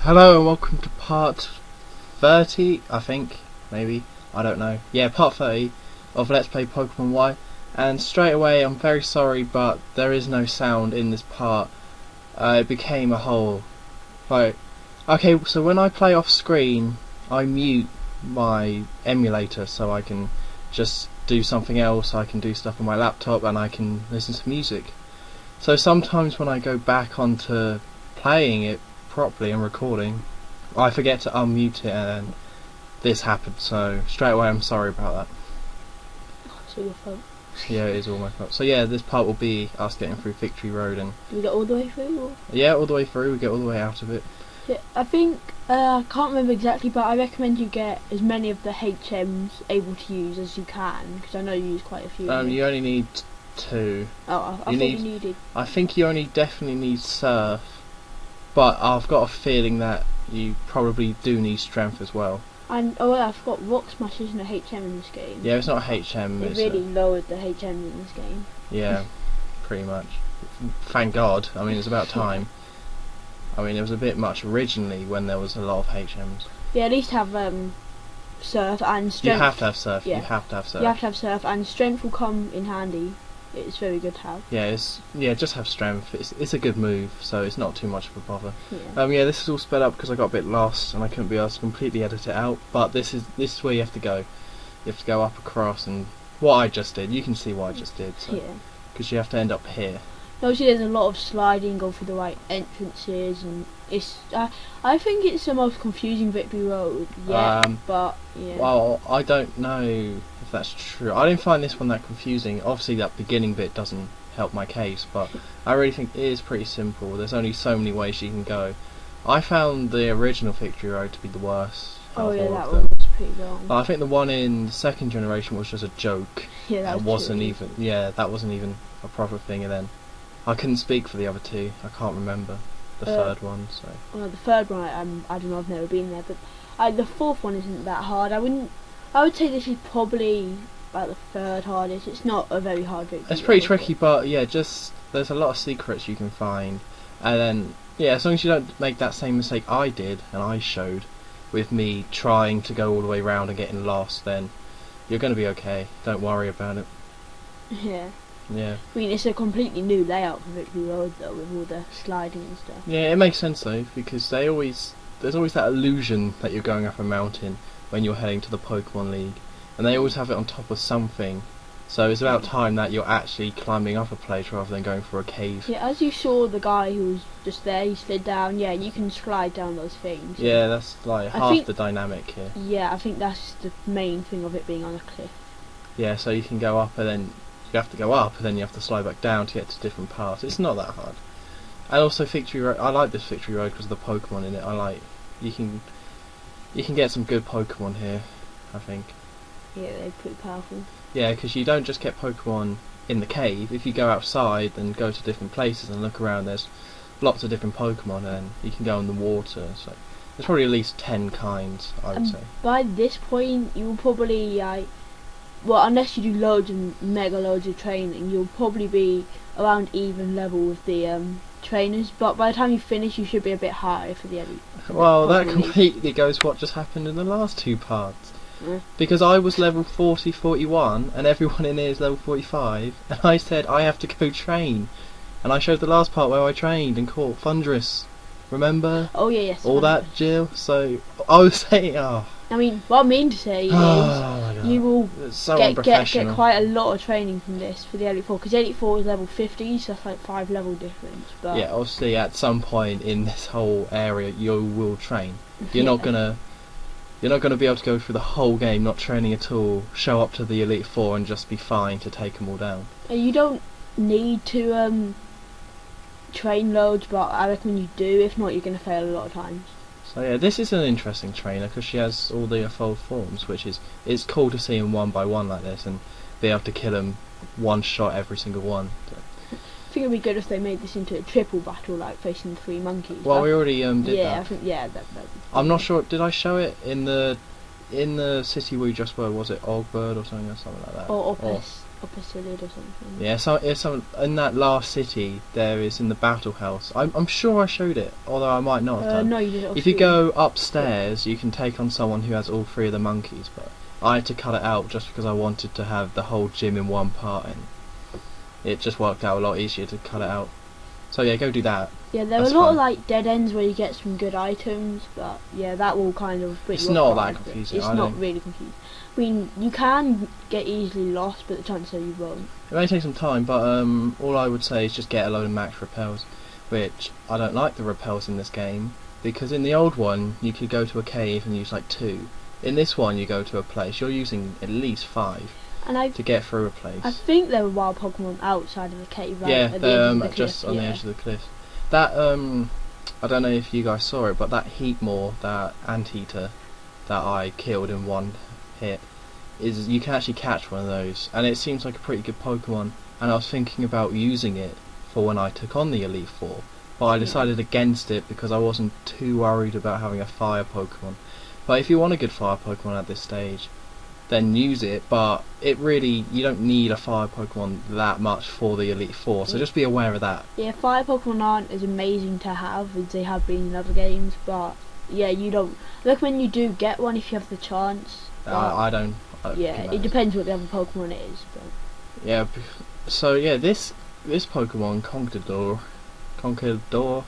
Hello and welcome to part 30, I think, maybe, I don't know. Yeah, part 30 of Let's Play Pokemon Y. And straight away, I'm very sorry, but there is no sound in this part. It became a whole... okay, so when I play off screen, I mute my emulator so I can just do something else. I can do stuff on my laptop and I can listen to music. So sometimes when I go back onto playing it properly and recording, I forget to unmute it and this happened, so straight away I'm sorry about that. It's all your fault. Yeah, it is all my fault. So yeah, this part will be us getting through Victory Road and... Do we get all the way through? Or? Yeah, all the way through, we get all the way out of it. Yeah, I think, I can't remember exactly, but I recommend you get as many of the HMs able to use as you can, because I know you use quite a few. You only need 2. Oh, I thought you needed... I think you only definitely need Surf, but I've got a feeling that you probably do need Strength as well. And, oh yeah, I forgot, Rock Smash isn't a HM in this game. Yeah, it's not a HM. They really lowered the HMs in this game. Yeah, pretty much. Thank God. I mean, it's about time. I mean, it was a bit much originally when there was a lot of HMs. Yeah, at least have Surf and Strength. You have to have Surf. Yeah. You have to have Surf. You have to have Surf, and Strength will come in handy. It's very good to have. Yeah, just have Strength. It's a good move, so it's not too much of a bother. Yeah. Yeah, this is all sped up because I got a bit lost and I couldn't be able to completely edit it out. But this is where you have to go. You have to go up across, and what I just did. You can see what I just did. So, Yeah. because you have to end up here. Obviously, there's a lot of sliding, go through the right entrances, and it's. I think it's the most confusing Victory Road yet, but yeah. Well, I don't know if that's true. I didn't find this one that confusing. Obviously, that beginning bit doesn't help my case, but I really think it is pretty simple. There's only so many ways you can go. I found the original Victory Road to be the worst. Oh yeah, out of all that of one them. was pretty long. I think the one in the second generation was just a joke. Yeah, that It was wasn't true. even. Yeah, that wasn't even a proper thing. And then I couldn't speak for the other two. I can't remember the third one. So Well, the third one, I don't know. I've never been there, but the fourth one isn't that hard. I would say this is probably about the third hardest. It's not a very hard Victory it's pretty Road, tricky, but yeah, just there's a lot of secrets you can find, and then yeah, as long as you don't make that same mistake I did and I showed with me trying to go all the way around and getting lost, then you're going to be okay. Don't worry about it. Yeah. Yeah. I mean, it's a completely new layout for Victory Road though, with all the sliding and stuff. Yeah, it makes sense though, because there's always that illusion that you're going up a mountain when you're heading to the Pokemon League, and they always have it on top of something. So it's about time that you're actually climbing up a place rather than going for a cave. Yeah, as you saw the guy who was just there, he slid down. Yeah, you can slide down those things. Yeah, that's like I half think- the dynamic here. Yeah, I think that's the main thing of it being on a cliff. Yeah, so you can go up and then you have to go up and then you have to slide back down to get to different paths. It's not that hard. And also Victory Road, I like this Victory Road because of the Pokemon in it. You can get some good Pokemon here, I think. Yeah, they're pretty powerful. Yeah, because you don't just get Pokemon in the cave. If you go outside and go to different places and look around, there's lots of different Pokemon, and you can go in the water. So there's probably at least 10 kinds, I would say. By this point, you will probably well, unless you do mega loads of training, you'll probably be around even level with the trainers. But by the time you finish, you should be a bit higher for the elite. Well, that Probably. completely goes what just happened in the last two parts. Mm. Because I was level 40, 41, and everyone in here is level 45, and I said I have to go train. And I showed the last part where I trained and caught Thundurus. Remember? Oh yeah, yes. All that, Jill? So, I was saying, oh. I mean, what I mean to say is, Oh my God. you will It's so get unprofessional. quite a lot of training from this for the Elite Four, because Elite Four is level 50, so that's like 5 level difference. But Yeah, obviously at some point in this whole area you will train. You're not gonna be able to go through the whole game not training at all, show up to the Elite Four and just be fine to take them all down. You don't need to train loads, but I reckon you do. If not, you're going to fail a lot of times. So yeah, this is an interesting trainer because she has all the evolved forms, which is it's cool to see them one by one like this and be able to kill them one shot every single one. I think it'd be good if they made this into a triple battle, like facing the 3 monkeys. Well, we already did yeah, I that. think that. I'm not sure. Did I show it in the city we just were? Was it Ogbird or something like that? Or Opus. Upper Cyllid or something. Yeah, so it's in that last city there is in the battle house. I'm sure I showed it, although I might not have done. No, you did it off If you screen. go upstairs, you can take on someone who has all 3 of the monkeys, but I had to cut it out just because I wanted to have the whole gym in one part, and it just worked out a lot easier to cut it out. So yeah, go do that. Yeah, there are a That's lot fine. of like dead ends where you get some good items, but yeah, that will kind of put It's you off not guard that a bit. confusing, It's I not don't- really confusing. I mean, you can get easily lost, but the chances are you won't. It may take some time, but all I would say is just get a load of max repels, which I don't like the repels in this game, because in the old one you could go to a cave and use like 2. In this one you go to a place, you're using at least 5 And I to get through a place. think there were wild Pokemon outside of the cave, right? Yeah, at the they're edge of the cliff, just on the yeah. edge of the cliff. That I don't know if you guys saw it, but that Heatmore, that anteater that I killed in one hit, is you can actually catch one of those, and it seems like a pretty good Pokemon. And I was thinking about using it for when I took on the Elite Four, but I decided against it because I wasn't too worried about having a fire Pokemon. But if you want a good fire Pokemon at this stage, then use it, but it really, you don't need a fire Pokemon that much for the Elite Four, so just be aware of that. Yeah, fire Pokemon aren't as amazing to have as they have been in other games, but yeah, you don't. I recommend you do get one if you have the chance. but I don't. yeah, it depends what the other Pokemon is. But Yeah, so yeah, this Pokemon, Conkeldurr, Conkeldurr?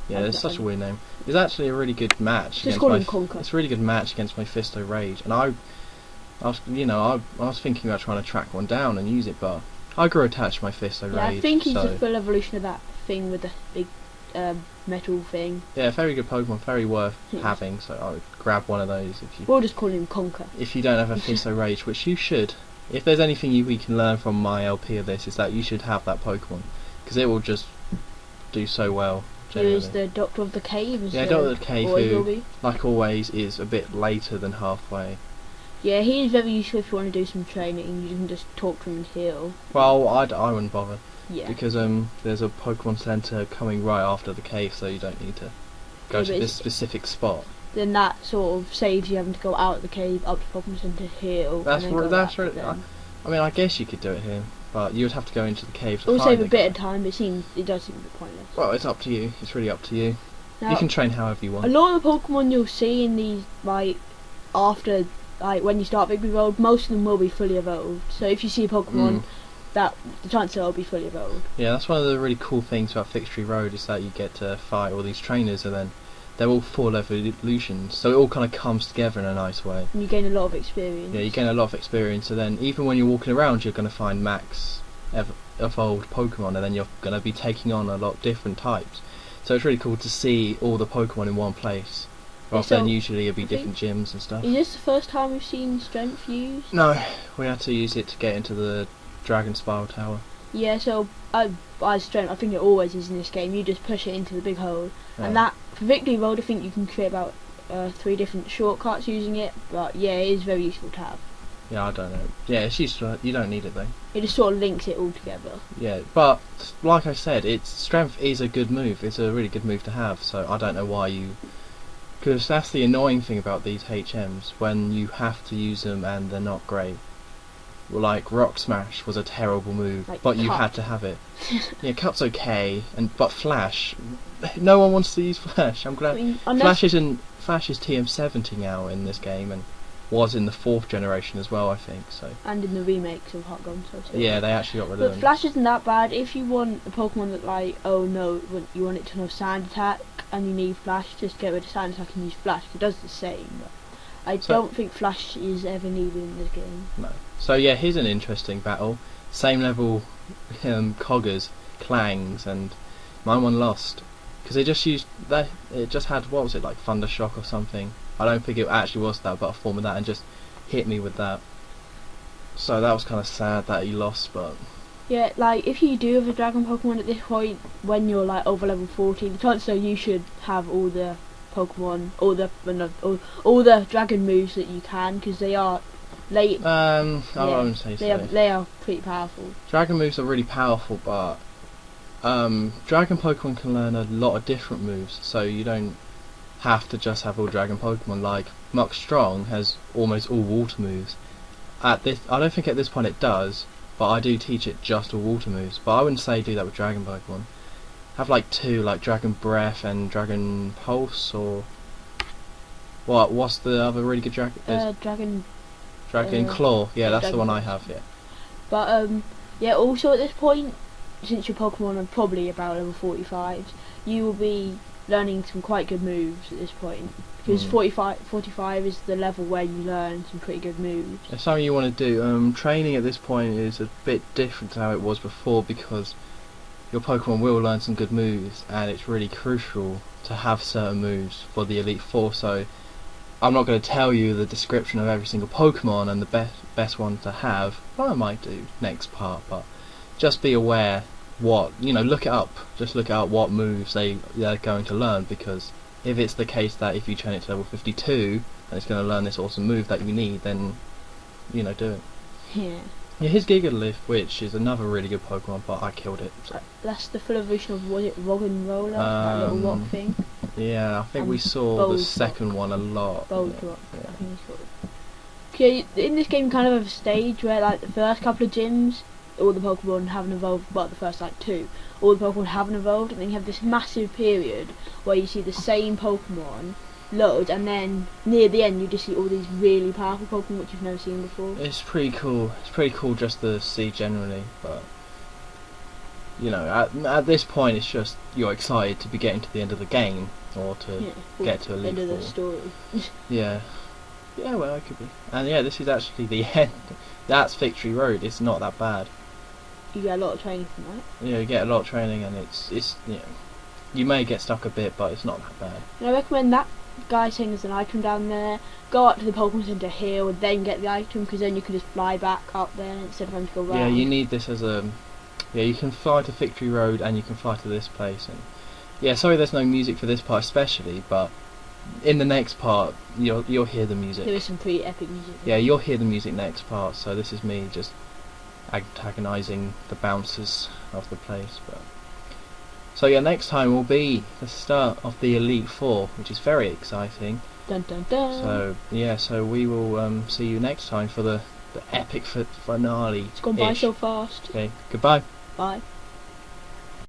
yeah, it's such a weird name. It's actually a really good match. Just against call my him Conker. It's a really good match against my Fisto Rage, and I was, I was thinking about trying to track one down and use it, but I grew attached to my Fisto Yeah, Rage. I think he's so the full evolution of that thing with the big metal thing. yeah, very good Pokemon, very worth Yeah. having. So I would grab one of those We'll just call him Conker. if you don't have a Fisto Rage, which you should. If there's anything we can learn from my LP of this, is that you should have that Pokemon, because it will just do so well. He is Generally. the Doctor of the Cave. Yeah, Doctor of the Cave, always who- will be. Like always, is a bit later than halfway. Yeah, he is very useful if you want to do some training. You can just talk to him and heal. Well, I wouldn't bother, Yeah. because there's a Pokemon Center coming right after the cave, so you don't need to go Yeah, to but this it's- specific spot. Then that sort of saves you having to go out of the cave, up to Pokemon Center, heal. That's and then go that's back really. again. I mean, I guess you could do it here, but you would have to go into the cave to It will find save a the bit guy. of time, but it does seem a bit pointless. Well, it's up to you. It's really up to you. Now, You can train however you a want. lot of the Pokemon you'll see in these, like, after, like, when you start Victory Road, most of them will be fully evolved. So if you see a Pokemon, the chances are it'll be fully evolved. Yeah, that's one of the really cool things about Victory Road, is that you get to fight all these trainers, and then they're all full evolutions, so it all kind of comes together in a nice way. And you gain a lot of experience. Yeah, you gain a lot of experience, and then even when you're walking around, you're going to find max evolved Pokemon, and then you're going to be taking on a lot of different types. So it's really cool to see all the Pokemon in one place. Rather so than usually it'd be I think- different gyms and stuff. Is this the first time we've seen Strength used? No, we had to use it to get into the Dragon Spiral Tower. Yeah, so by Strength, I think it always is in this game. You just push it into the big hole. And that, for Victory Road, I think you can create about 3 different shortcuts using it. But yeah, it is very useful to have. Yeah, I don't know. Yeah, it's useful. You don't need it though. It just sort of links it all together. Yeah, but like I said, its strength is a good move. It's a really good move to have. So I don't know why you, because that's the annoying thing about these HMs, when you have to use them and they're not great. Like Rock Smash was a terrible move, Like but you Cut. had to have it. Yeah, Cut's okay, but Flash, no one wants to use Flash. I'm I glad. mean, unless Flash is TM70 now in this game, and was in the 4th generation as well, I think. So and in the remakes of Heart Gold and Soul Silver. yeah, they actually got rid of But them. Flash isn't that bad. If you want a Pokemon that, like, oh no, you want it to know Sand Attack and you need Flash, just get rid of Sand Attack and use Flash. It does the same. But I don't think Flash is ever needed in this game. No. So yeah, here's an interesting battle. Same level, Coggers, Clangs, and mine one lost because it just used that. It just had, what was it, like Thunder Shock or something. I don't think it actually was that, but a form of that, and just hit me with that. So that was kind of sad that he lost, but Yeah, like, if you do have a Dragon Pokemon at this point, when you're, like, over level 40, the chances are you should have all the Pokemon, all the Dragon moves that you can, because they are late. I Yeah, wouldn't say so. they are pretty powerful. Dragon moves are really powerful, but Dragon Pokemon can learn a lot of different moves, so you don't have to just have all Dragon Pokemon. Like Muk Strong has almost all water moves, I don't think at this point it does, but I do teach it just all water moves. But I wouldn't say do that with Dragon Pokemon. Have like two, like Dragon Breath and Dragon Pulse, or what? What's the other really good dragon? Dragon Claw. Yeah, that's Dragon the one I Claw. have. Yeah. But yeah. Also at this point, since your Pokemon are probably about level 45s, you will be learning some quite good moves at this point. Because 45 is the level where you learn some pretty good moves. It's something you want to do. Training at this point is a bit different to how it was before because your Pokemon will learn some good moves, and it's really crucial to have certain moves for the Elite Four. So I'm not going to tell you the description of every single Pokemon and the best one to have. Well, I might do next part, but just be aware what, look it up. Just look out what moves they're going to learn, because if it's the case that if you train it to level 52 and it's going to learn this awesome move that you need, then do it. Yeah. Yeah, here's Gigalith, which is another really good Pokemon, but I killed it. So. That's the full evolution of, was it Roggenrola? That little rock thing? Yeah, I think we saw the second one a lot. Boldrock, I think it's called. Okay, in this game you kind of have a stage where like the first couple of gyms, all the Pokemon haven't evolved, but the first like two, all the Pokemon haven't evolved, and then you have this massive period where you see the same Pokemon loads, and then near the end you just see all these really powerful Pokemon which you've never seen before. It's pretty cool. It's pretty cool just to see generally, but at this point it's just you're excited to be getting to the end of the game or to get to Elite end of the Four. story. Yeah, well, it could be. And yeah, this is actually the end. That's Victory Road. It's not that bad. You get a lot of training from that. Yeah, you get a lot of training, and it's you may get stuck a bit, but it's not that bad. And I recommend that guy saying there's an item down there. Go up to the Pokemon Center here, and then get the item, because then you can just fly back up there instead of having to go round. Yeah, you need this as a. Yeah, you can fly to Victory Road, and you can fly to this place, and yeah. Sorry, there's no music for this part especially, but in the next part you'll hear the music. There is some pretty epic music. Yeah, you'll hear the music next part. So this is me just antagonising the bouncers of the place, but. So yeah, next time will be the start of the Elite Four, which is very exciting. Dun dun dun. So yeah, so we will see you next time for the epic finale. It's gone by so fast. Okay, goodbye. Bye.